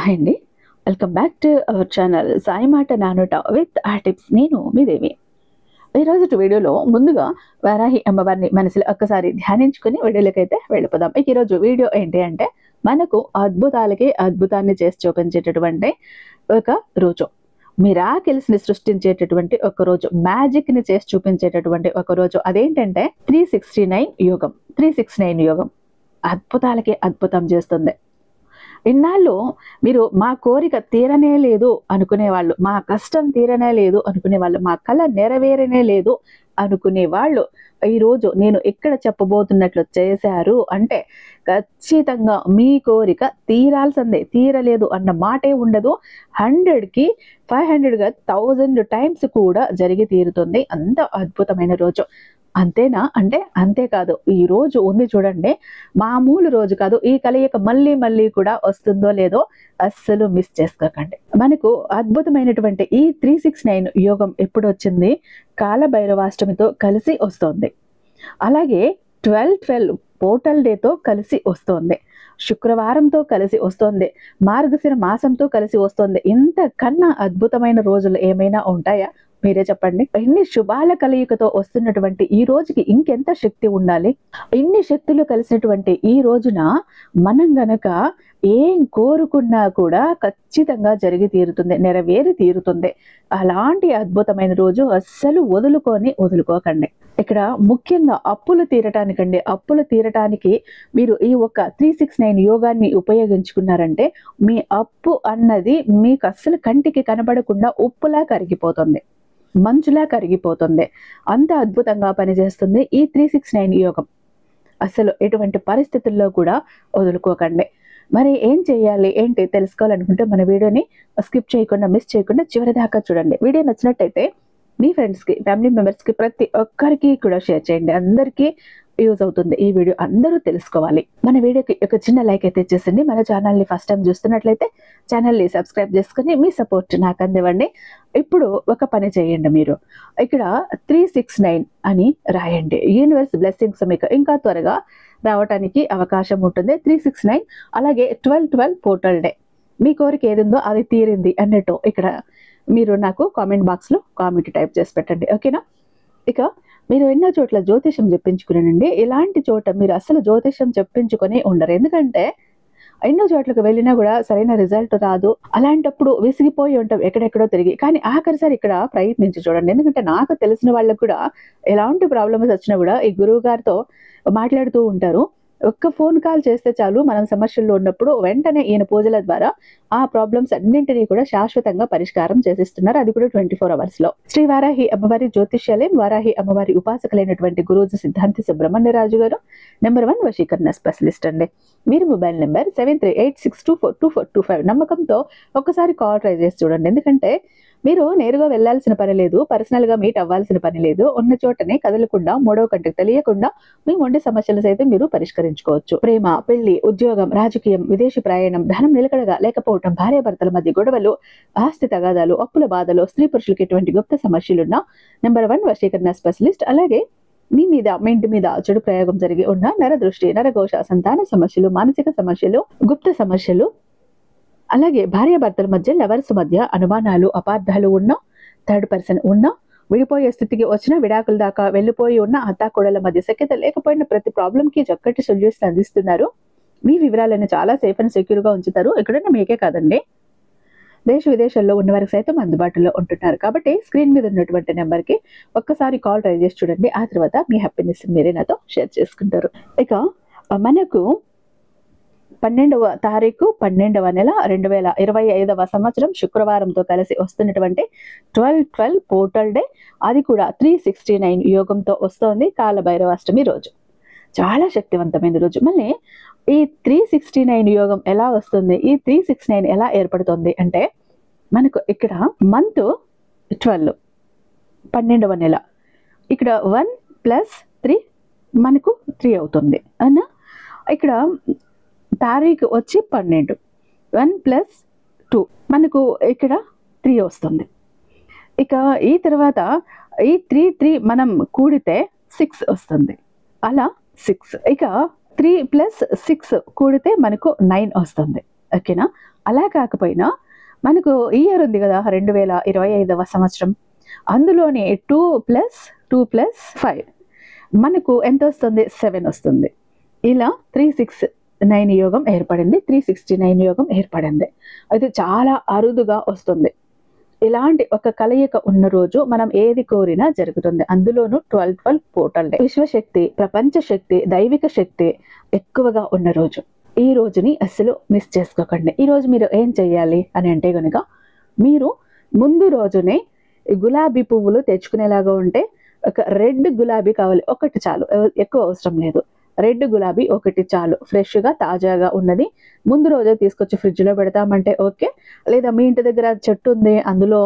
Hi అండి, welcome back to our channel Sai మాట నానోట with ఆ టిప్స్. నేను మీ దేవి. ఈరోజు వీడియోలో ముందుగా వారాహి అమ్మవారిని మనసులో ఒక్కసారి ధ్యానించుకుని వీడియోలకైతే వెళ్ళిపోదాం. ఈరోజు వీడియో ఏంటి అంటే, మనకు అద్భుతాలకి అద్భుతాన్ని చేసి చూపించేటటువంటి ఒక రోజు, మిరాకిల్స్ని సృష్టించేటటువంటి ఒక రోజు, మ్యాజిక్ని చేసి చూపించేటటువంటి ఒక రోజు. అదేంటంటే 369 యోగం. 369 యోగం అద్భుతాలకి అద్భుతం చేస్తుంది. ఇన్నాళ్ళు మీరు మా కోరిక తీరనే లేదు అనుకునేవాళ్ళు, మా కష్టం తీరనే లేదు అనుకునేవాళ్ళు, మా కళ నెరవేరనే లేదు అనుకునేవాళ్ళు ఈరోజు నేను ఇక్కడ చెప్పబోతున్నట్లు చేశారు అంటే ఖచ్చితంగా మీ కోరిక తీరాల్సిందే. తీరలేదు అన్న మాటే ఉండదు. 100కి 500గా 1000 టైమ్స్ కూడా జరిగి తీరుతుంది. అంత అద్భుతమైన రోజు. అంతేనా అంటే అంతేకాదు. ఈ రోజు ఉంది చూడండి, మామూలు రోజు కాదు. ఈ కలయిక మళ్ళీ మళ్ళీ కూడా వస్తుందో లేదో అస్సలు మిస్ చేసుకోకండి. మనకు అద్భుతమైనటువంటి ఈ 369 యోగం ఎప్పుడు వచ్చింది? కాలభైరవాష్టమితో కలిసి వస్తుంది. అలాగే 12/12 పోర్టల్ డేతో కలిసి వస్తుంది. శుక్రవారంతో కలిసి వస్తుంది. మార్గశిర మాసంతో కలిసి వస్తుంది. ఇంతకన్నా అద్భుతమైన రోజులు ఏమైనా ఉంటాయా? మీరే చెప్పండి. ఇన్ని శుభాల కలయికతో వస్తున్నటువంటి ఈ రోజుకి ఇంకెంత శక్తి ఉండాలి? ఇన్ని శక్తులు కలిసినటువంటి ఈ రోజున మనం గనక ఏం కోరుకున్నా కూడా ఖచ్చితంగా జరిగి తీరుతుంది, నెరవేరి తీరుతుంది. అలాంటి అద్భుతమైన రోజు అస్సలు వదులుకోకండి. ఇక్కడ ముఖ్యంగా అప్పులు తీరటానికండి. అప్పులు తీరటానికి మీరు ఈ ఒక్క 369 యోగాన్ని ఉపయోగించుకున్నారంటే మీ అప్పు అన్నది మీకు అస్సలు కంటికి కనబడకుండా ఉప్పులా కరిగిపోతుంది, మంచులా కరిగిపోతుంది. అంత అద్భుతంగా పనిచేస్తుంది ఈ 369 యోగం. అసలు ఎటువంటి పరిస్థితుల్లో కూడా వదులుకోకండి. మరి ఏం చేయాలి ఏంటి తెలుసుకోవాలనుకుంటే మన వీడియోని స్కిప్ చేయకుండా, మిస్ చేయకుండా చివరి దాకా చూడండి. వీడియో నచ్చినట్టయితే మీ ఫ్రెండ్స్కి, ఫ్యామిలీ మెంబర్స్కి, ప్రతి ఒక్కరికి కూడా షేర్ చేయండి. అందరికీ యూజ్ అవుతుంది ఈ వీడియో, అందరూ తెలుసుకోవాలి. మన వీడియోకి ఒక చిన్న లైక్ అయితే ఇచ్చేసింది. మన ఛానల్ని ఫస్ట్ టైం చూస్తున్నట్లయితే ఛానల్ని సబ్స్క్రైబ్ చేసుకుని మీ సపోర్ట్ నాకు అందివ్వండి. ఇప్పుడు ఒక పని చేయండి, మీరు ఇక్కడ 369 అని రాయండి. యూనివర్స్ బ్లెస్సింగ్స్ మీకు ఇంకా త్వరగా రావడానికి అవకాశం ఉంటుంది. 369 అలాగే 12/12 పోర్టల్ డే. మీ కోరిక ఏదిందో అది తీరింది అన్నట్టు ఇక్కడ మీరు నాకు కామెంట్ బాక్స్లో కామెంట్ టైప్ చేసి పెట్టండి, ఓకేనా? ఇక మీరు ఎన్నో చోట్ల జ్యోతిషం చెప్పించుకున్నానండి. ఇలాంటి చోట మీరు అసలు జ్యోతిషం చెప్పించుకొని ఉండరు. ఎందుకంటే ఎన్నో చోట్లకు వెళ్ళినా కూడా సరైన రిజల్ట్ రాదు. అలాంటప్పుడు విసిగిపోయి ఉంటాం ఎక్కడెక్కడో తిరిగి. కానీ ఆఖరిసారి ఇక్కడ ప్రయత్నించి చూడండి. ఎందుకంటే నాకు తెలిసిన వాళ్ళకు కూడా ఎలాంటి ప్రాబ్లమ్స్ వచ్చినా కూడా ఈ గురువు గారితో మాట్లాడుతూ ఉంటారు. ఒక్క ఫోన్ కాల్ చేస్తే చాలు, మనం సమస్యల్లో ఉన్నప్పుడు వెంటనే ఈయన పూజల ద్వారా ఆ ప్రాబ్లమ్స్ అన్నింటినీ కూడా శాశ్వతంగా పరిష్కారం చేసిస్తున్నారు. అది కూడా 24 hours లో. శ్రీ వారాహి అమ్మవారి జ్యోతిష్యాలయం, వారాహి అమ్మవారి ఉపాసకులైనటువంటి గురూజీ సిద్ధాంతి సుబ్రహ్మణ్యరాజు గారు నెంబర్ 1 వశీకరణ స్పెషలిస్ట్ అండి. మీరు మొబైల్ నెంబర్ 7386242425 నమ్మకంతో ఒక్కసారి కాల్ ట్రై చేసి చూడండి. ఎందుకంటే మీరు నేరుగా వెళ్లాల్సిన పని లేదు, పర్సనల్ గా మీట్ అవ్వాల్సిన పని లేదు. ఉన్న చోటనే కదలకుండా, మూడో కంటికి తెలియకుండా మీ మొండి సమస్యలు సైతం మీరు పరిష్కరించుకోవచ్చు. ప్రేమ, పెళ్లి, ఉద్యోగం, రాజకీయం, విదేశీ ప్రయాణం, ధనం నిలకడగా లేకపోవటం, భార్యాభర్తల మధ్య గొడవలు, ఆస్తి తగాదాలు, అప్పుల బాధలు, స్త్రీ పురుషులకి ఎటువంటి గుప్త సమస్యలున్నా నెంబర్ 1 వశీకరణ స్పెషలిస్ట్. అలాగే మీ ఇంటి మీద చెడు ప్రయోగం జరిగి ఉన్న నరదృష్టి, నరఘోష, సంతాన సమస్యలు, మానసిక సమస్యలు, గుప్త సమస్యలు, అలాగే భార్యాభర్తల మధ్య, లవర్స్ మధ్య అనుమానాలు, అపార్థాలు ఉన్నా, థర్డ్ పర్సన్ ఉన్నా, విడిపోయే స్థితికి వచ్చిన, విడాకుల దాకా వెళ్ళిపోయి ఉన్న అత్తాకోడల మధ్య సఖ్యత లేకపోయిన ప్రతి ప్రాబ్లంకి చక్కటి సొల్యూషన్ అందిస్తున్నారు. మీ వివరాలను చాలా సేఫ్ అండ్ సెక్యూర్గా ఉంచుతారు. ఎక్కడైనా మీకే కాదండి, దేశ విదేశాల్లో ఉన్న వారికి సైతం అందుబాటులో ఉంటున్నారు. కాబట్టి స్క్రీన్ మీద ఉన్నటువంటి నెంబర్కి ఒక్కసారి కాల్ ట్రై చేసి చూడండి. ఆ తర్వాత మీ హ్యాపీనెస్ మీరే నాతో షేర్ చేసుకుంటారు. ఇక మనకు 12వ తారీఖు 12వ నెల 2025వ సంవత్సరం శుక్రవారంతో కలిసి వస్తున్నటువంటి 12/12 పోర్టల్ డే. అది కూడా 369 యోగంతో వస్తోంది. కాలభైరవాష్టమి రోజు చాలా శక్తివంతమైన రోజు. మళ్ళీ ఈ 369 యోగం ఎలా వస్తుంది? ఈ 369 ఎలా ఏర్పడుతుంది అంటే, మనకు ఇక్కడ మంత్ 12, 12వ నెల. ఇక్కడ 1 + 3 మనకు 3 అవుతుంది అన్నా. ఇక్కడ తారీఖు వచ్చి 12, 1 + 2 మనకు ఇక్కడ 3 వస్తుంది. ఇక ఈ తర్వాత ఈ 3 మనం కూడితే 6 వస్తుంది. అలా 6. ఇక 3 + 6 కూడితే మనకు 9 వస్తుంది. ఓకేనా? అలా కాకపోయినా మనకు ఇయర్ ఉంది కదా 2025వ సంవత్సరం, అందులోనే 2+2+5 మనకు ఎంత వస్తుంది? 7 వస్తుంది. ఇలా 369 యోగం ఏర్పడింది, 369 యోగం ఏర్పడింది. అయితే చాలా అరుదుగా వస్తుంది. ఇలాంటి ఒక కలయిక ఉన్న రోజు మనం ఏది కోరినా జరుగుతుంది. అందులోనూ 12 పోర్టల్ డే, విశ్వశక్తి, ప్రపంచ శక్తి, దైవిక శక్తి ఎక్కువగా ఉన్న రోజు. ఈ రోజుని అస్సలు మిస్ చేసుకోకండి. ఈ రోజు మీరు ఏం చెయ్యాలి అని అంటే కనుక, మీరు ముందు రోజునే గులాబీ పువ్వులు తెచ్చుకునేలాగా ఉంటే ఒక రెడ్ గులాబీ కావాలి, ఒకటి చాలు, ఎక్కువ అవసరం లేదు. రెడ్ గులాబీ ఒకటి చాలు, ఫ్రెష్గా తాజాగా ఉన్నది. ముందు రోజే తీసుకొచ్చి ఫ్రిడ్జ్లో పెడతామంటే ఓకే, లేదా మీ ఇంటి దగ్గర చెట్టు ఉంది, అందులో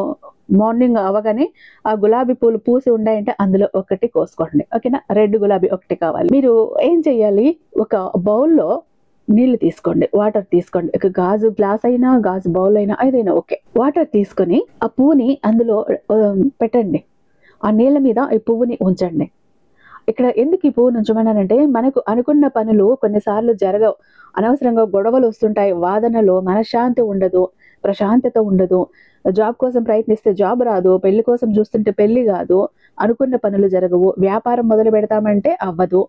మార్నింగ్ అవగానే ఆ గులాబీ పూలు పూసి ఉన్నాయంటే అందులో ఒకటి కోసుకోండి. ఓకేనా? రెడ్ గులాబీ ఒకటి కావాలి. మీరు ఏం చెయ్యాలి? ఒక బౌల్లో నీళ్లు తీసుకోండి, వాటర్ తీసుకోండి. ఒక గాజు గ్లాస్ అయినా గాజు బౌల్ అయినా ఏదైనా ఓకే. వాటర్ తీసుకొని ఆ పువ్వుని అందులో పెట్టండి. ఆ నీళ్ళ మీద ఈ పువ్వుని ఉంచండి. ఇక్కడ ఎందుకు ఈ పువ్వును ఉంచమన్నానంటే, మనకు అనుకున్న పనులు కొన్నిసార్లు జరగవు, అనవసరంగా గొడవలు వస్తుంటాయి, వాదనలో మనశ్శాంతి ఉండదు, ప్రశాంతత ఉండదు. జాబ్ కోసం ప్రయత్నిస్తే జాబ్ రాదు, పెళ్లి కోసం చూస్తుంటే పెళ్లి కాదు, అనుకున్న పనులు జరగవు, వ్యాపారం మొదలు పెడతామంటే అవ్వదు,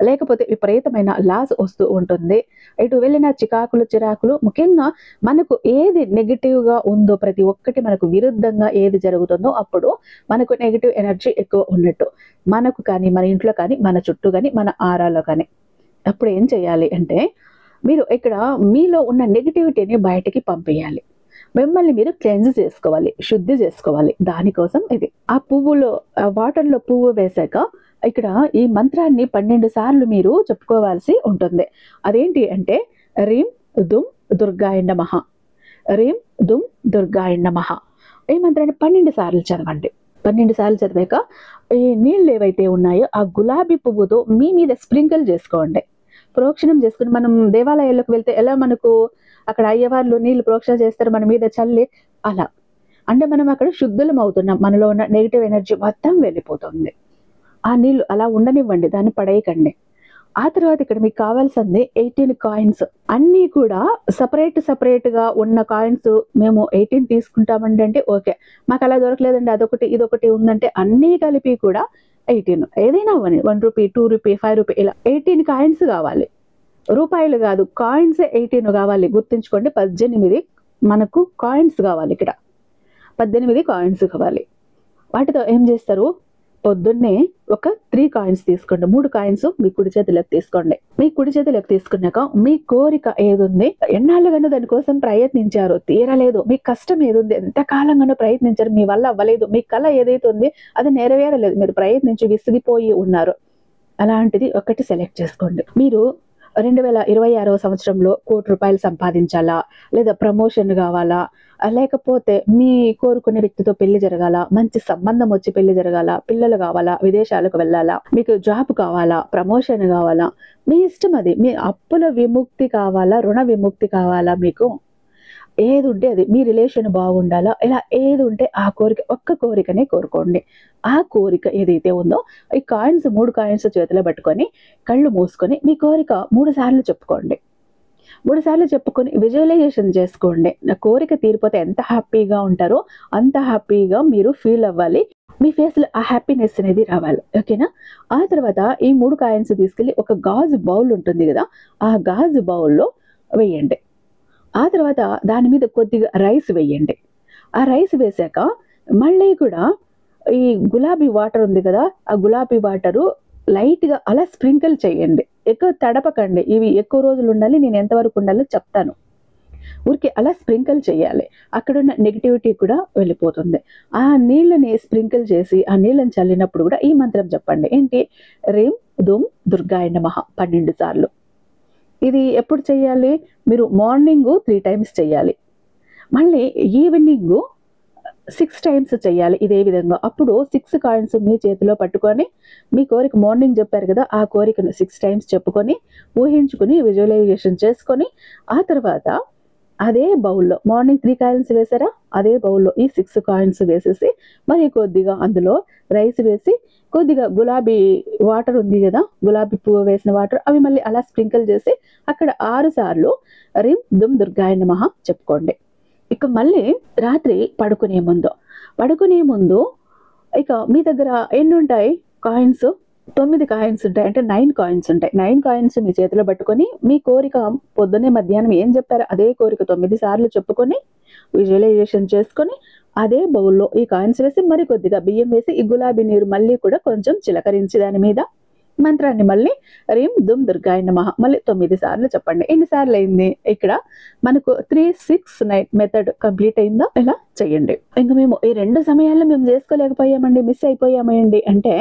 లేకపోతే విపరీతమైన లాస్ వస్తూ ఉంటుంది. ఇటు వెళ్ళిన చికాకులు చిరాకులు. ముఖ్యంగా మనకు ఏది నెగిటివ్గా ఉందో, ప్రతి ఒక్కటి మనకు విరుద్ధంగా ఏది జరుగుతుందో అప్పుడు మనకు నెగిటివ్ ఎనర్జీ ఎక్కువ ఉన్నట్టు, మనకు కానీ, మన ఇంట్లో కానీ, మన చుట్టూ కానీ, మన ఆరాలో కానీ. అప్పుడు ఏం చేయాలి అంటే, మీరు ఇక్కడ మీలో ఉన్న నెగిటివిటీని బయటికి పంపేయాలి. మిమ్మల్ని మీరు క్లెన్స్ చేసుకోవాలి, శుద్ధి చేసుకోవాలి. దానికోసం ఇది. ఆ పువ్వులో, వాటర్లో పువ్వు వేశాక ఇక్కడ ఈ మంత్రాన్ని 12 సార్లు మీరు చెప్పుకోవాల్సి ఉంటుంది. అదేంటి అంటే, రీం దుమ్ దుర్గాయ నమః, రీం దుమ్ దుర్గాయ నమః. ఈ మంత్రాన్ని 12 సార్లు చదవండి. 12 సార్లు చదివాక ఈ నీళ్ళు ఏవైతే ఉన్నాయో ఆ గులాబీ పువ్వుతో మీ మీద స్ప్రింకిల్ చేసుకోండి, ప్రోక్షణం చేసుకుని. మనం దేవాలయాలకు వెళ్తే ఎలా మనకు అక్కడ అయ్యవార్లు నీళ్లు ప్రోక్షణ చేస్తారు మన మీద చల్లి, అలా అంటే మనం అక్కడ శుద్ధులం అవుతున్నాం. మనలో ఉన్న నెగిటివ్ ఎనర్జీ మొత్తం వెళ్ళిపోతుంది. ఆ నీళ్లు అలా ఉండనివ్వండి, దాన్ని పడేయకండి. ఆ తర్వాత ఇక్కడ మీకు కావాల్సింది 18 కాయిన్స్. అన్నీ కూడా సపరేట్గా ఉన్న కాయిన్స్ మేము 18 తీసుకుంటామండి అంటే ఓకే. మాకు అలా దొరకలేదండి, అదొకటి ఇదొకటి ఉందంటే అన్నీ కలిపి కూడా 18, ఏదైనా అవ్వని, 1 రూపీ, 2 రూపీ, 5 రూపీ, ఇలా 18 కాయిన్స్ కావాలి. రూపాయలు కాదు, కాయిన్స్ 18 కావాలి. గుర్తుంచుకోండి, 18 మనకు కాయిన్స్ కావాలి. ఇక్కడ 18 కాయిన్స్ కావాలి. వాటితో ఏం చేస్తారు? పొద్దున్నే ఒక 3 కాయిన్స్ తీసుకోండి. 3 కాయిన్స్ మీ కుడి చేతిలోకి తీసుకోండి. మీ కుడి చేతిలోకి తీసుకున్నాక మీ కోరిక ఏదుంది, ఎన్నాళ్ళుగానో దానికోసం ప్రయత్నించారు, తీరలేదు, మీ కష్టం ఏదుంది, ఎంతకాలంగానో ప్రయత్నించారు, మీ వల్ల అవ్వలేదు, మీ కళ ఏదైతే ఉంది అది నెరవేరలేదు, మీరు ప్రయత్నించి విసిగిపోయి ఉన్నారు, అలాంటిది ఒకటి సెలెక్ట్ చేసుకోండి. మీరు 2026వ సంవత్సరంలో ₹1,00,00,000 సంపాదించాలా, లేదా ప్రమోషన్ కావాలా, లేకపోతే మీ కోరుకునే వ్యక్తితో పెళ్లి జరగాల, మంచి సంబంధం వచ్చి పెళ్లి జరగాల, పిల్లలు కావాలా, విదేశాలకు వెళ్ళాలా, మీకు జాబ్ కావాలా, ప్రమోషన్ కావాలా, మీ ఇష్టం అది. మీ అప్పుల విముక్తి కావాలా, రుణ విముక్తి కావాలా, మీకు ఏది ఉంటే అది, మీ రిలేషన్ బాగుండాలా, ఇలా ఏది ఉంటే ఆ కోరిక, ఒక్క కోరికనే కోరుకోండి. ఆ కోరిక ఏదైతే ఉందో ఈ కాయిన్స్, 3 కాయిన్స్ చేతిలో పట్టుకొని కళ్ళు మూసుకొని మీ కోరిక 3 సార్లు చెప్పుకోండి. 3 సార్లు చెప్పుకొని విజువలైజేషన్ చేసుకోండి. నా కోరిక తీరిపోతే ఎంత హ్యాపీగా ఉంటారో అంత హ్యాపీగా మీరు ఫీల్ అవ్వాలి. మీ ఫేస్లో ఆ హ్యాపీనెస్ అనేది రావాలి. ఓకేనా? ఆ తర్వాత ఈ 3 కాయిన్స్ తీసుకెళ్ళి ఒక గాజు బౌల్ ఉంటుంది కదా, ఆ గాజు బౌల్లో వేయండి. ఆ తర్వాత దాని మీద కొద్దిగా రైస్ వేయండి. ఆ రైస్ వేశాక మళ్ళీ కూడా ఈ గులాబీ వాటర్ ఉంది కదా, ఆ గులాబీ వాటరు లైట్గా అలా స్ప్రింకిల్ చేయండి. ఎక్కువ తడపకండి, ఇవి ఎక్కువ రోజులు ఉండాలి, నేను ఎంతవరకు ఉండాలో చెప్తాను. ఊరికి అలా స్ప్రింకిల్ చేయాలి, అక్కడున్న నెగిటివిటీ కూడా వెళ్ళిపోతుంది. ఆ నీళ్ళని స్ప్రింకిల్ చేసి ఆ నీళ్ళని చల్లినప్పుడు కూడా ఈ మంత్రం చెప్పండి. ఏంటి? రీం దుమ్ దుర్గాయ నమః 12 సార్లు. ఇది ఎప్పుడు చెయ్యాలి? మీరు మార్నింగ్ 3 టైమ్స్ చెయ్యాలి, మళ్ళీ ఈవినింగ్ 6 టైమ్స్ చెయ్యాలి ఇదే విధంగా. అప్పుడు 6 కాయిన్స్ మీ చేతిలో పట్టుకొని మీ కోరిక మార్నింగ్ చెప్పారు కదా, ఆ కోరికను 6 టైమ్స్ చెప్పుకొని ఊహించుకుని విజువలైజేషన్ చేసుకొని ఆ తర్వాత అదే బౌల్లో మార్నింగ్ 3 కాయిన్స్ వేసారా, అదే బౌల్లో ఈ 6 కాయిన్స్ వేసేసి మరి కొద్దిగా అందులో రైస్ వేసి కొద్దిగా గులాబీ వాటర్ ఉంది కదా, గులాబీ పువ్వు వేసిన వాటర్ అవి మళ్ళీ అలా స్ప్రింకిల్ చేసి అక్కడ 6 సార్లు రీం దుమ్ దుర్గాయ నమః చెప్పుకోండి. ఇక మళ్ళీ రాత్రి పడుకునే ముందు ఇక మీ దగ్గర ఎన్ని ఉంటాయి కాయిన్స్, 9 కాయిన్స్ ఉంటాయి, అంటే 9 కాయిన్స్ ఉంటాయి. 9 కాయిన్స్ మీ చేతిలో పట్టుకొని మీ కోరిక పొద్దున్నే మధ్యాహ్నం ఏం చెప్పారో అదే కోరిక 9 సార్లు చెప్పుకొని విజువలైజేషన్ చేసుకొని అదే బౌల్లో ఈ కాయిన్స్ వేసి మరి కొద్దిగా బియ్యం వేసి ఈ గులాబీ నీరు మళ్ళీ కూడా కొంచెం చిలకరించి దాని మీద మంత్రాన్ని మళ్ళీ రీం దుమ్ దుర్గాయ నమః మళ్ళీ 9 సార్లు చెప్పండి. ఎన్నిసార్లు అయింది, ఇక్కడ మనకు 3, 6, 9 మెథడ్ కంప్లీట్ అయిందా, ఇలా చేయండి. ఇంకా మేము ఈ 2 సమయాల్లో మేము చేసుకోలేకపోయామండి, మిస్ అయిపోయామండి అంటే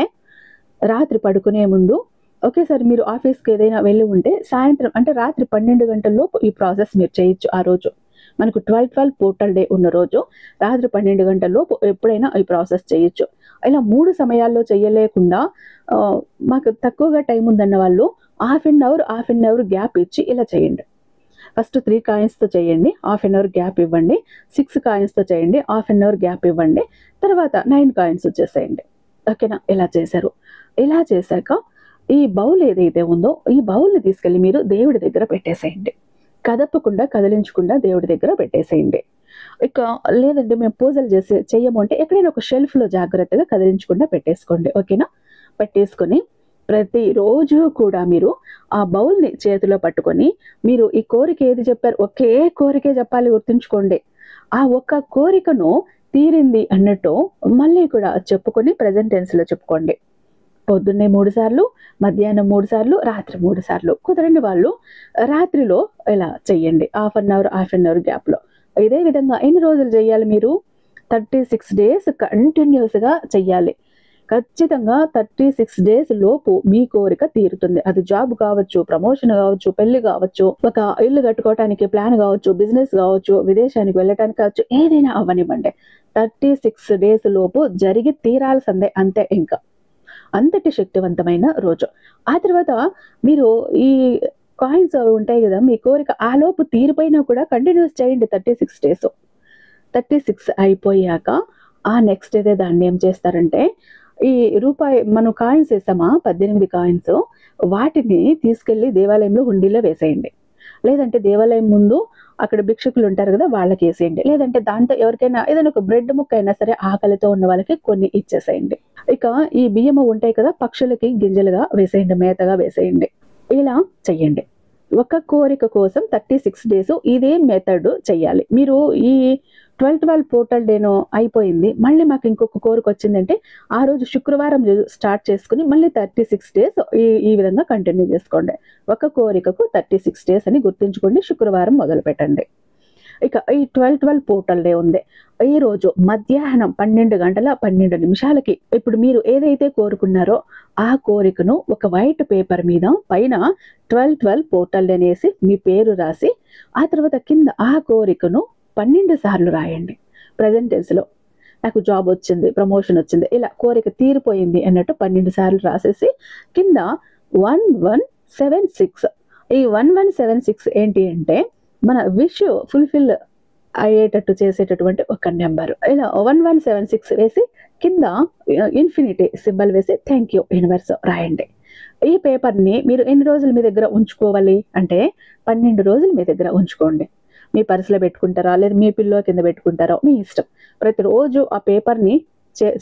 రాత్రి పడుకునే ముందు ఒకేసారి మీరు ఆఫీస్కి ఏదైనా వెళ్ళి ఉంటే సాయంత్రం అంటే రాత్రి 12 గంటల్లోపు ఈ ప్రాసెస్ మీరు చేయొచ్చు. ఆ రోజు మనకు 12/12 పోర్టల్ డే ఉన్న రోజు రాత్రి 12 గంటల్లోపు ఎప్పుడైనా ఈ ప్రాసెస్ చేయొచ్చు. ఇలా 3 సమయాల్లో చేయలేకుండా మాకు తక్కువగా టైం ఉందన్న వాళ్ళు హాఫ్ అన్ అవర్ గ్యాప్ ఇచ్చి ఇలా చేయండి. ఫస్ట్ 3 కాయిన్స్తో చేయండి, హాఫ్ అన్ అవర్ గ్యాప్ ఇవ్వండి. 6 కాయిన్స్తో చేయండి, హాఫ్ అన్ అవర్ గ్యాప్ ఇవ్వండి. తర్వాత 9 కాయిన్స్ వచ్చేసేయండి. ఓకేనా, ఇలా చేశారు. ఇలా చేశాక ఈ బౌల్ ఏదైతే ఉందో ఈ బౌల్ని తీసుకెళ్ళి మీరు దేవుడి దగ్గర పెట్టేసేయండి. కదపకుండా కదిలించకుండా దేవుడి దగ్గర పెట్టేసేయండి. ఇక లేదంటే మేము పూజలు చెయ్యము అంటే ఎక్కడైనా ఒక షెల్ఫ్లో జాగ్రత్తగా కదిలించకుండా పెట్టేసుకోండి. ఓకేనా, పెట్టేసుకొని ప్రతిరోజు కూడా మీరు ఆ బౌల్ని చేతిలో పట్టుకొని మీరు ఈ కోరిక ఏది చెప్పారు, ఒకే కోరికే చెప్పాలి, గుర్తుంచుకోండి. ఆ ఒక్క కోరికను తీరింది అన్నట్టు మళ్ళీ కూడా చెప్పుకొని ప్రజెంట్ టెన్స్లో చెప్పుకోండి. పొద్దున్నే 3 సార్లు, మధ్యాహ్నం 3 సార్లు, రాత్రి 3 సార్లు. కుదరని వాళ్ళు రాత్రిలో ఇలా చెయ్యండి, హాఫ్ అన్ అవర్ గ్యాప్లో. ఇదే విధంగా ఎన్ని రోజులు చేయాలి మీరు, 36 డేస్ కంటిన్యూస్గా చెయ్యాలి. ఖచ్చితంగా 36 డేస్ లోపు మీ కోరిక తీరుతుంది. అది జాబ్ కావచ్చు, ప్రమోషన్ కావచ్చు, పెళ్లి కావచ్చు, ఒక ఇల్లు కట్టుకోవటానికి ప్లాన్ కావచ్చు, బిజినెస్ కావచ్చు, విదేశానికి వెళ్ళటానికి కావచ్చు, ఏదైనా అవ్వనివ్వండి. 36 డేస్ లోపు జరిగి తీరాల్సిందే, అంతే. ఇంకా అంతటి శక్తివంతమైన రోజు. ఆ తర్వాత మీరు ఈ కాయిన్స్ అవి ఉంటాయి కదా, మీ కోరిక ఆ లోపు తీరిపోయినా కూడా కంటిన్యూస్ చేయండి 36 డేస్. 36 అయిపోయాక ఆ నెక్స్ట్ డే దాన్ని ఏం చేస్తారంటే ఈ రూపాయి మనం కాయిన్స్ వేసామా 18 కాయిన్స్, వాటిని తీసుకెళ్లి దేవాలయంలో హుండీలో వేసేయండి. లేదంటే దేవాలయం ముందు అక్కడ భిక్షకులు ఉంటారు కదా, వాళ్ళకి వేసేయండి. లేదంటే దాంతో ఎవరికైనా ఏదైనా ఒక బ్రెడ్ ముక్క అయినా సరే ఆకలితో ఉన్న వాళ్ళకి కొన్ని ఇచ్చేసేయండి. ఇక ఈ బియ్యము ఉంటాయి కదా, పక్షులకి గింజలుగా వేసేయండి, మేతగా వేసేయండి. ఇలా చెయ్యండి. ఒక కోరిక కోసం 36 డేస్ ఇదే మెథడ్ చెయ్యాలి. మీరు ఈ 12/12 పోర్టల్ డేనో అయిపోయింది, మళ్ళీ మాకు ఇంకొక కోరిక వచ్చిందంటే ఆ రోజు శుక్రవారం స్టార్ట్ చేసుకుని మళ్ళీ 36 డేస్ ఈ విధంగా కంటిన్యూ చేసుకోండి. ఒక కోరికకు 36 డేస్ అని గుర్తుంచుకోండి. శుక్రవారం మొదలు పెట్టండి. ఇక ఈ 12/12 పోర్టల్ డే ఉంది. ఈ రోజు మధ్యాహ్నం 12:12 ఇప్పుడు మీరు ఏదైతే కోరుకున్నారో ఆ కోరికను ఒక వైట్ పేపర్ మీద పైన 12/12 పోర్టల్ డే అనేసి మీ పేరు రాసి ఆ తర్వాత కింద ఆ కోరికను 12 సార్లు రాయండి. ప్రజెంట్ టెన్స్లో నాకు జాబ్ వచ్చింది, ప్రమోషన్ వచ్చింది, ఇలా కోరిక తీరిపోయింది అన్నట్టు 12 సార్లు రాసేసి కింద 1176. ఈ 1176 ఏంటి అంటే మన విష్ ఫుల్ఫిల్ అయ్యేటట్టు చేసేటటువంటి ఒక నెంబర్. ఇలా 1176 వేసి కింద ఇన్ఫినిటీ సింబల్ వేసి థ్యాంక్ యూ యూనివర్స్ రాయండి. ఈ పేపర్ని మీరు ఎన్ని రోజులు మీ దగ్గర ఉంచుకోవాలి అంటే 12 రోజులు మీ దగ్గర ఉంచుకోండి. మీ పర్సులో పెట్టుకుంటారా, లేదా మీ పిల్లో కింద పెట్టుకుంటారో మీ ఇష్టం. ప్రతిరోజు ఆ పేపర్ని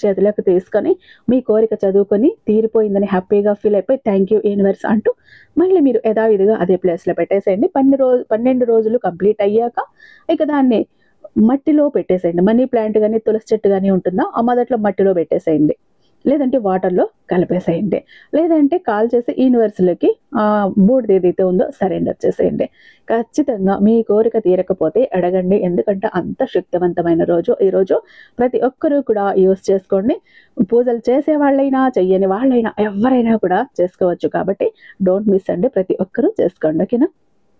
చేతిలోకి తీసుకొని మీ కోరిక చదువుకొని తీరిపోయిందని హ్యాపీగా ఫీల్ అయిపోయి థ్యాంక్ యూ యూనివర్స్ అంటూ మళ్ళీ మీరు యథావిధిగా అదే ప్లేస్లో పెట్టేసేయండి. 12 రోజులు కంప్లీట్ అయ్యాక ఇక దాన్ని మట్టిలో పెట్టేసేయండి. మనీ ప్లాంట్ కానీ తులసి చెట్టు కానీ ఉంటుందా, ఆ మొదట్లో మట్టిలో పెట్టేసేయండి. లేదంటే వాటర్లో కలిపేసేయండి. లేదంటే కాల్ చేసి యూనివర్స్లోకి బూడిద ఏదైతే ఉందో సరెండర్ చేసేయండి. ఖచ్చితంగా మీ కోరిక తీరకపోతే అడగండి, ఎందుకంటే అంత శక్తివంతమైన రోజు ఈరోజు. ప్రతి ఒక్కరూ కూడా యూస్ చేసుకోండి. పూజలు చేసే వాళ్ళైనా చెయ్యని వాళ్ళైనా ఎవరైనా కూడా చేసుకోవచ్చు కాబట్టి డోంట్ మిస్ అండి, ప్రతి ఒక్కరూ చేసుకోండి. ఓకేనా.